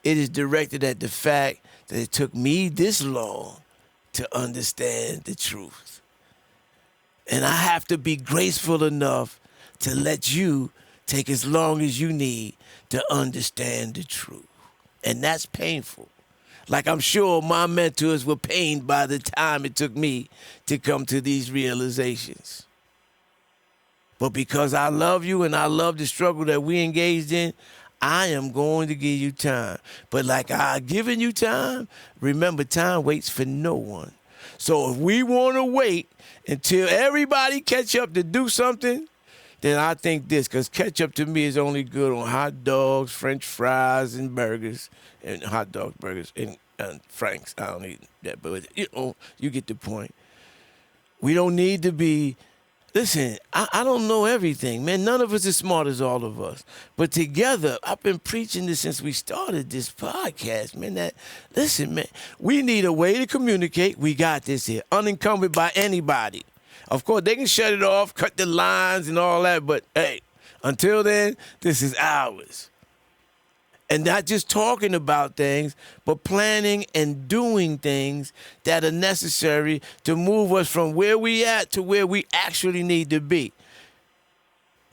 It is directed at the fact that it took me this long to understand the truth. And I have to be graceful enough to let you take as long as you need to understand the truth. And that's painful. Like I'm sure my mentors were pained by the time it took me to come to these realizations. But because I love you and I love the struggle that we engaged in, I am going to give you time. But like I've given you time, remember time waits for no one. So if we want to wait until everybody catch up to do something, then I think this, because ketchup to me is only good on hot dogs, French fries, and burgers, and hot dog burgers, and Frank's. I don't eat that, but you get the point. We don't need to be, listen, I don't know everything, man. None of us as smart as all of us. But together, I've been preaching this since we started this podcast, man. Listen, man, we need a way to communicate. We got this here, unencumbered by anybody. Of course, they can shut it off, cut the lines and all that, but hey, until then, this is ours. And not just talking about things, but planning and doing things that are necessary to move us from where we at to where we actually need to be.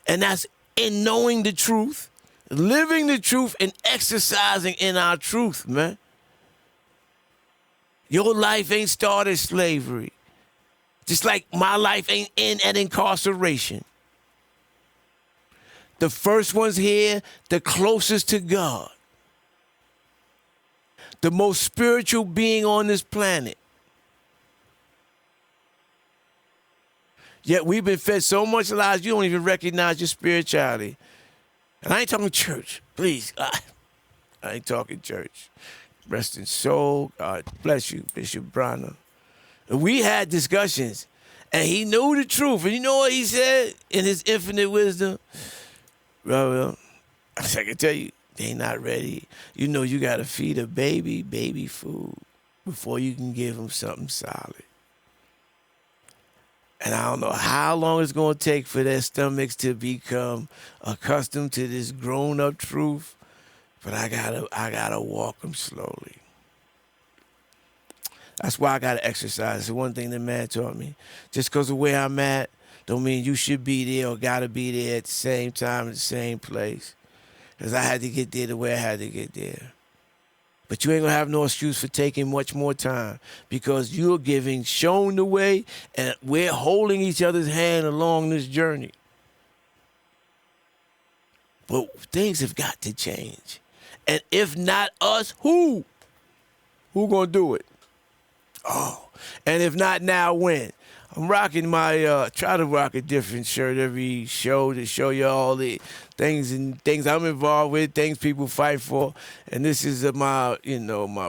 And that's in knowing the truth, living the truth, and exercising in our truth, man. Your life ain't started slavery. Just like my life ain't in at incarceration. The first one's here, the closest to God. The most spiritual being on this planet. Yet we've been fed so much lies, you don't even recognize your spirituality. And I ain't talking church, please. I ain't talking church. Rest in soul. God bless you, Bishop Bronner. We had discussions, and he knew the truth. And you know what he said in his infinite wisdom? Well, I can tell you, they not ready. You know you got to feed a baby food before you can give them something solid. And I don't know how long it's going to take for their stomachs to become accustomed to this grown-up truth, but I gotta walk them slowly. That's why I got to exercise. It's the one thing that man taught me. Just because of where I'm at don't mean you should be there or got to be there at the same time in the same place. Because I had to get there the way I had to get there. But you ain't going to have no excuse for taking much more time because you're shown the way, and we're holding each other's hand along this journey. But things have got to change. And if not us, who? Who going to do it? Oh, and if not now, when? I'm rocking my, try to rock a different shirt every show to show you all the things I'm involved with, things people fight for. And this is my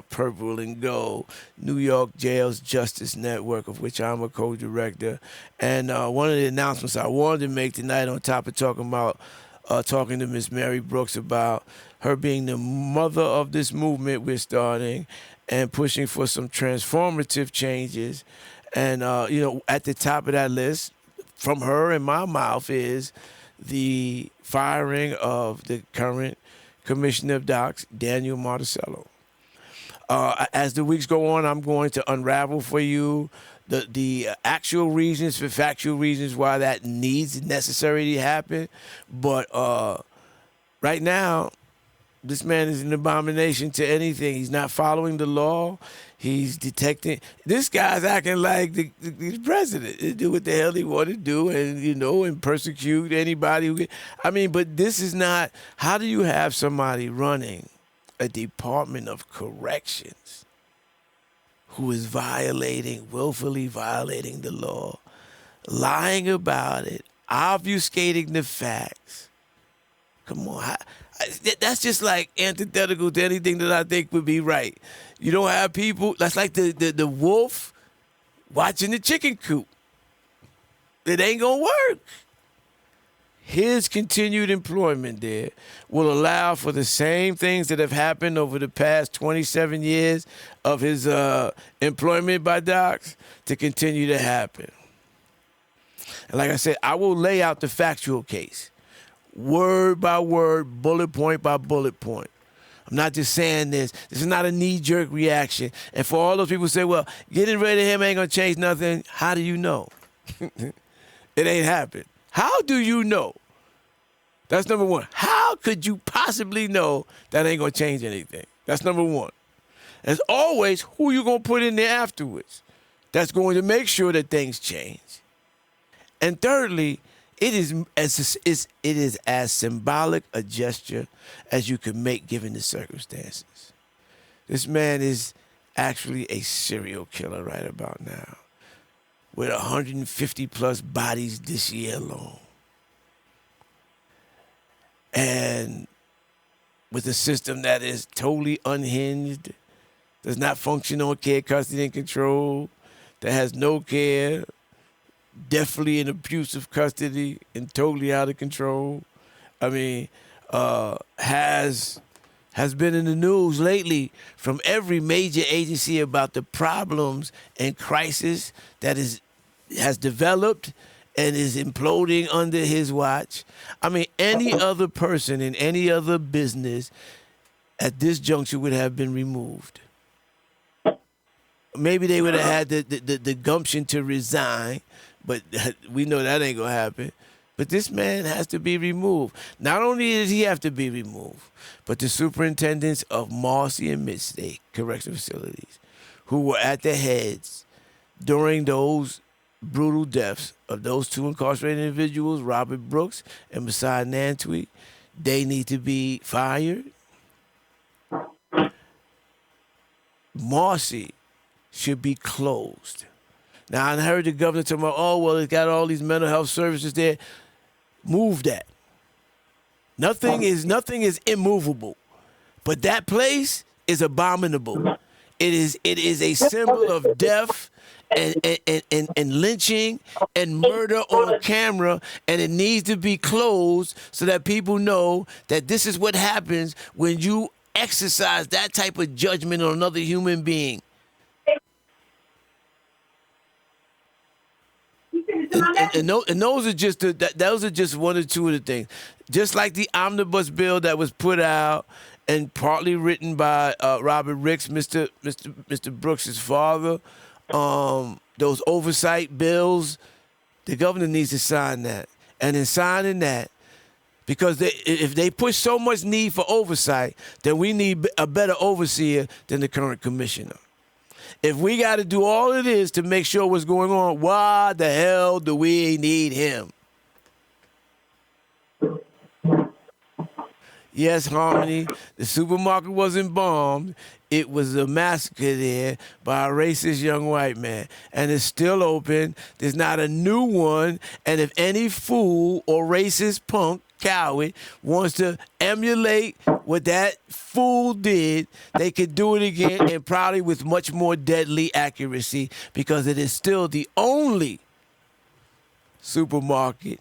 purple and gold New York Jails Justice Network, of which I'm a co-director. And one of the announcements I wanted to make tonight, on top of talking to Miss Mary Brooks about her being the mother of this movement we're starting, and pushing for some transformative changes. And, at the top of that list, from her and my mouth, is the firing of the current Commissioner of Docs, Daniel Marticello. As the weeks go on, I'm going to unravel for you the actual reasons, the factual reasons why that needs necessary to happen. But right now, this man is an abomination to anything. He's not following the law. He's detecting. This guy's acting like the president. He do what the hell he want to do, and persecute anybody. But this is not. How do you have somebody running a Department of Corrections who is willfully violating the law, lying about it, obfuscating the facts? Come on. That's just like antithetical to anything that I think would be right. You don't have people, that's like the wolf watching the chicken coop. It ain't gonna work. his continued employment there will allow for the same things that have happened over the past 27 years of his employment by docs to continue to happen. And like I said, I will lay out the factual case, word by word, bullet point by bullet point. I'm not just saying this. This is not a knee-jerk reaction. And for all those people who say, well, getting rid of him ain't going to change nothing, how do you know? It ain't happened. How do you know? That's number one. How could you possibly know that ain't going to change anything? That's number one. As always, who you going to put in there afterwards? That's going to make sure that things change. And thirdly, it is as symbolic a gesture as you can make given the circumstances. This man is actually a serial killer right about now, with 150 plus bodies this year alone. And with a system that is totally unhinged, does not function on care, custody, and control, that has no care, definitely in abusive custody and totally out of control. I mean, has been in the news lately from every major agency about the problems and crisis that has developed and is imploding under his watch. I mean, any other person in any other business at this juncture would have been removed. Maybe they would have had the gumption to resign, but we know that ain't going to happen. But this man has to be removed. Not only does he have to be removed, but the superintendents of Marcy and Mid-State Correctional Facilities, who were at the heads during those brutal deaths of those two incarcerated individuals, Robert Brooks and Messiah Nantwi, they need to be fired. Marcy should be closed. Now, I heard the governor talking about, oh, well, it's got all these mental health services there. Move that. Nothing is immovable. But that place is abominable. It is a symbol of death and lynching and murder on camera, and it needs to be closed so that people know that this is what happens when you exercise that type of judgment on another human being. And those are just one or two of the things. Just like the omnibus bill that was put out and partly written by Robert Ricks, Mr. Brooks' father, those oversight bills, the governor needs to sign that. And in signing that, because if they push so much need for oversight, then we need a better overseer than the current commissioner. If we got to do all of this to make sure what's going on, why the hell do we need him? Yes, Harmony, the supermarket wasn't bombed. It was a massacre there by a racist young white man. And it's still open. There's not a new one. And if any fool or racist punk coward wants to emulate what that fool did, they could do it again, and probably with much more deadly accuracy, because it is still the only supermarket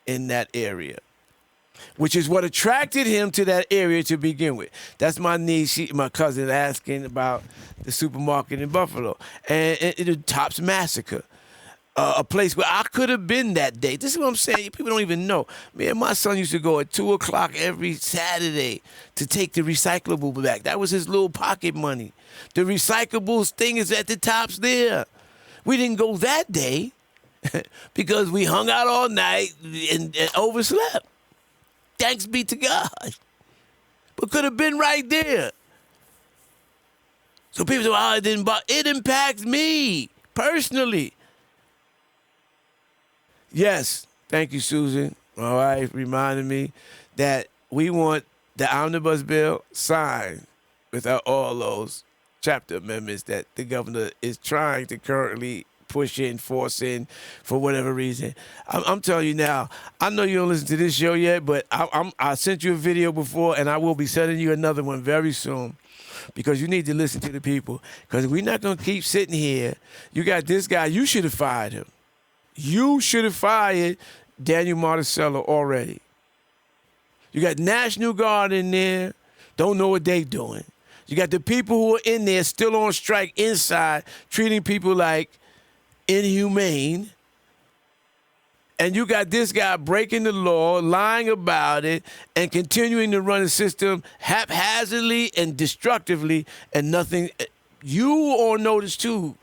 in that area, which is what attracted him to that area to begin with. That's my niece, my cousin, asking about the supermarket in Buffalo. And it Tops Massacre. A place where I could have been that day. This is what I'm saying. People don't even know. Me and my son used to go at 2 o'clock every Saturday to take the recyclable back. That was his little pocket money. The recyclables thing is at the Tops there. We didn't go that day because we hung out all night and overslept. Thanks be to God. But could have been right there. So people say, oh, it didn't bother. It impacts me personally. Yes, thank you, Susan. All right, reminding me that we want the omnibus bill signed without all those chapter amendments that the governor is trying to currently push in, force in, for whatever reason. I'm telling you now, I know you don't listen to this show yet, but I sent you a video before, and I will be sending you another one very soon, because you need to listen to the people, because we're not going to keep sitting here. You got this guy. You should have fired him. You should have fired Daniel Monticello already. You got National Guard in there, don't know what they doing. You got the people who are in there still on strike inside, treating people like inhumane. And you got this guy breaking the law, lying about it, and continuing to run the system haphazardly and destructively, and nothing. You on notice too,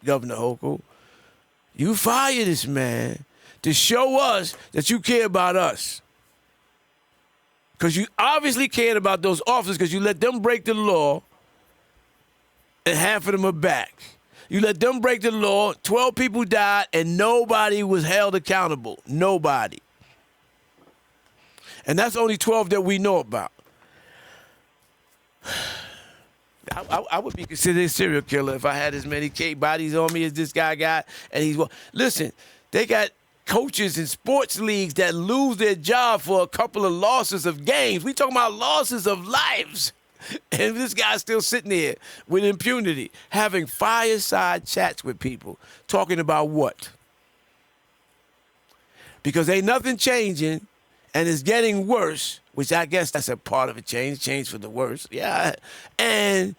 Governor Hochul. You fire this man to show us that you care about us. Because you obviously cared about those officers because you let them break the law and half of them are back. You let them break the law, 12 people died, and nobody was held accountable. Nobody. And that's only 12 that we know about. I would be considered a serial killer if I had as many bodies on me as this guy got. And he's, listen, they got coaches in sports leagues that lose their job for a couple of losses of games. We talking about losses of lives. And this guy's still sitting there with impunity, having fireside chats with people, talking about what? Because ain't nothing changing, and it's getting worse, which I guess that's a part of a change for the worse. Yeah. And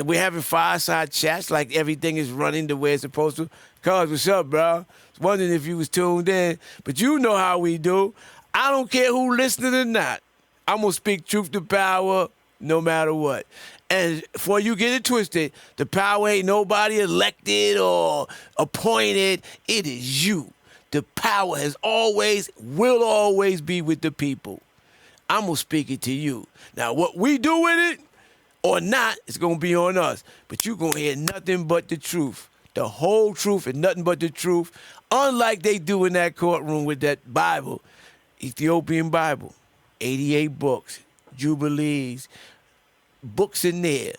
we're having fireside chats like everything is running the way it's supposed to. Cuz, what's up, bro? I was wondering if you was tuned in. But you know how we do. I don't care who listening or not. I'm going to speak truth to power no matter what. And before you get it twisted, the power ain't nobody elected or appointed. It is you. The power has always, will always be with the people. I'm going to speak it to you. Now, what we do with it or not, it's going to be on us. But you're going to hear nothing but the truth. The whole truth and nothing but the truth. Unlike they do in that courtroom with that Bible, Ethiopian Bible, 88 books, Jubilees, books in there,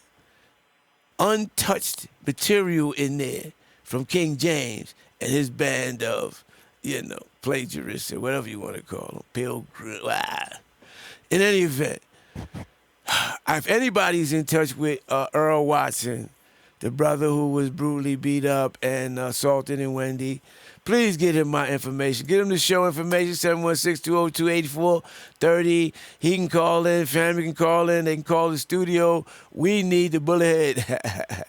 untouched material in there from King James and his band of, plagiarists or whatever you want to call them, pilgrim. In any event, if anybody's in touch with Earl Watson, the brother who was brutally beat up and assaulted in Wendy, please get him my information. Get him the show information, 716-202-8430. He can call in. Family can call in. They can call the studio. We need the bullethead.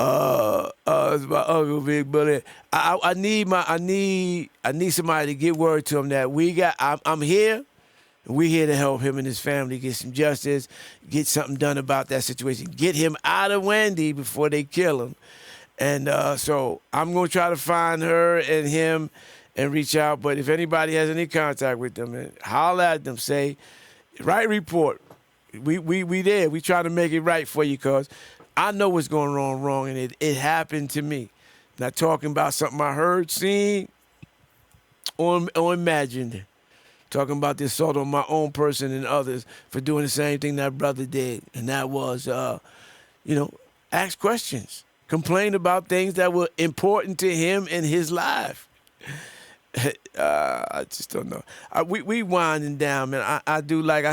It's my uncle, Big Bullet. I need somebody to get word to him that I'm here. We're here to help him and his family get some justice, get something done about that situation, get him out of Wendy before they kill him. And so I'm going to try to find her and him and reach out. But if anybody has any contact with them, and holler at them, say, Wright report. We there. We try to make it right for you because I know what's going wrong, and it happened to me. Not talking about something I heard, seen, or imagined. Talking about the assault on my own person and others for doing the same thing that brother did. And that was, ask questions. Complain about things that were important to him and his life. I just don't know. We winding down, man. I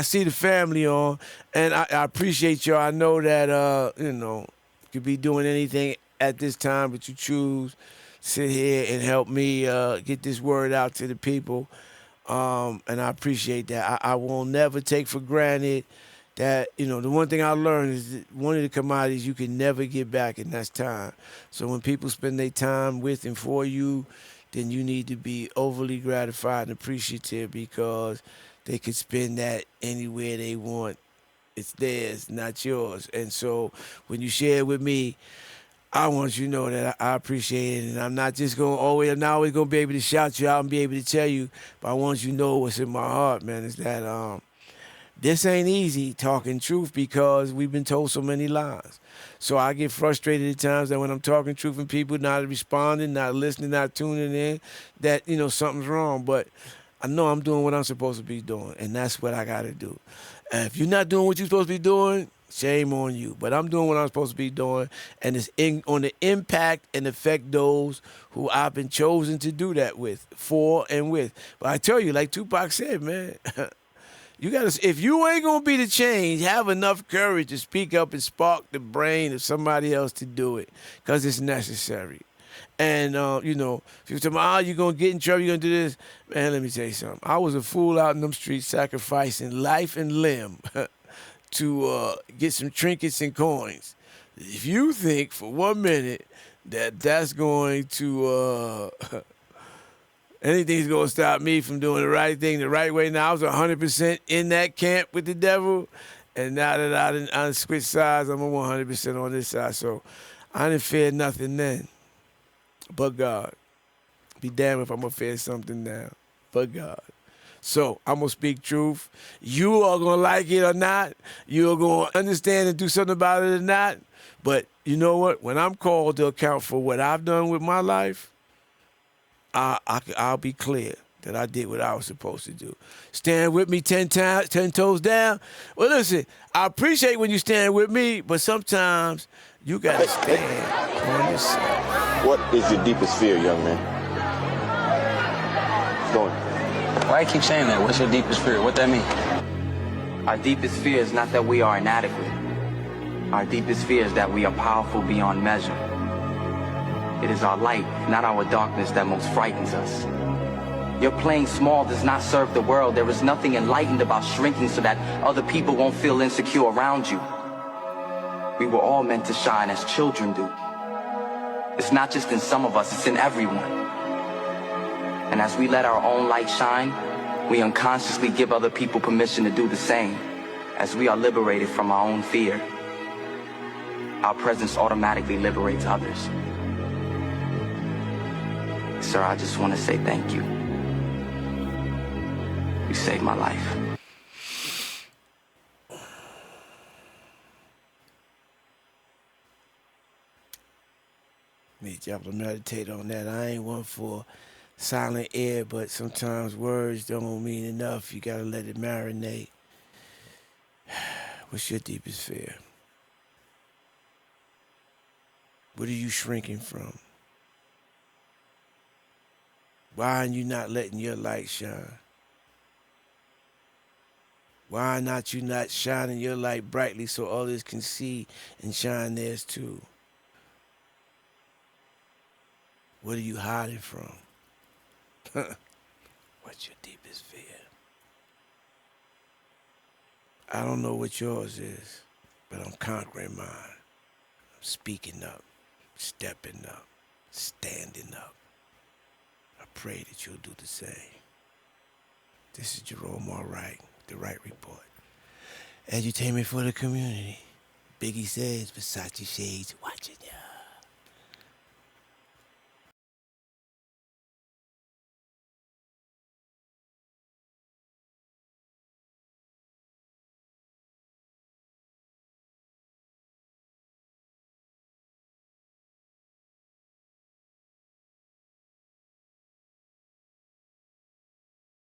see the family on, and I appreciate y'all. I know that, you could be doing anything at this time, but you choose to sit here and help me get this word out to the people. And I appreciate that. I will never take for granted that, the one thing I learned is that one of the commodities you can never get back, and that's time. So when people spend their time with and for you, then you need to be overly gratified and appreciative because they could spend that anywhere they want. It's theirs, not yours. And so when you share it with me, I want you to know that I appreciate it, and I'm not just I'm not always going to be able to shout you out and be able to tell you, but I want you to know what's in my heart, man, is that this ain't easy talking truth because we've been told so many lies. So I get frustrated at times that when I'm talking truth and people not responding, not listening, not tuning in, that, something's wrong. But I know I'm doing what I'm supposed to be doing, and that's what I got to do. And if you're not doing what you're supposed to be doing, shame on you. But I'm doing what I'm supposed to be doing, and it's on the impact and affect those who I've been chosen to do that with, for and with. But I tell you, like Tupac said, man, if you ain't going to be the change, have enough courage to speak up and spark the brain of somebody else to do it because it's necessary. And, people tell me, you're going to get in trouble, you're going to do this. Man, let me tell you something. I was a fool out in them streets sacrificing life and limb to get some trinkets and coins. If you think for 1 minute that that's going to, anything's going to stop me from doing the right thing the right way. Now, I was 100% in that camp with the devil. And now that I done switched sides, I'm 100% on this side. So I didn't fear nothing then but God. Be damned if I'm going to fear something now but God. So I'm going to speak truth. You are going to like it or not. You're going to understand and do something about it or not. But you know what? When I'm called to account for what I've done with my life, I'll be clear that I did what I was supposed to do. Stand with me 10 toes down. Well, listen, I appreciate when you stand with me, but sometimes you got to stand on yourself. What is your deepest fear, young man? Go on. Why you keep saying that? What's your deepest fear? What that mean? Our deepest fear is not that we are inadequate. Our deepest fear is that we are powerful beyond measure. It is our light, not our darkness, that most frightens us. Your playing small does not serve the world. There is nothing enlightened about shrinking so that other people won't feel insecure around you. We were all meant to shine as children do. It's not just in some of us, it's in everyone. And as we let our own light shine, we unconsciously give other people permission to do the same. As we are liberated from our own fear, our presence automatically liberates others. Sir, I just want to say thank you. You saved my life. Need y'all to meditate on that. I ain't one for silent air, but sometimes words don't mean enough. You gotta let it marinate. What's your deepest fear? What are you shrinking from? Why are you not letting your light shine? Why not you not shining your light brightly so others can see and shine theirs too? What are you hiding from? What's your deepest fear? I don't know what yours is, but I'm conquering mine. I'm speaking up, stepping up, standing up. I pray that you'll do the same. This is Jerome, Wright, the Wright Report. Edutainment for the community. Biggie says, Versace shades, watch it.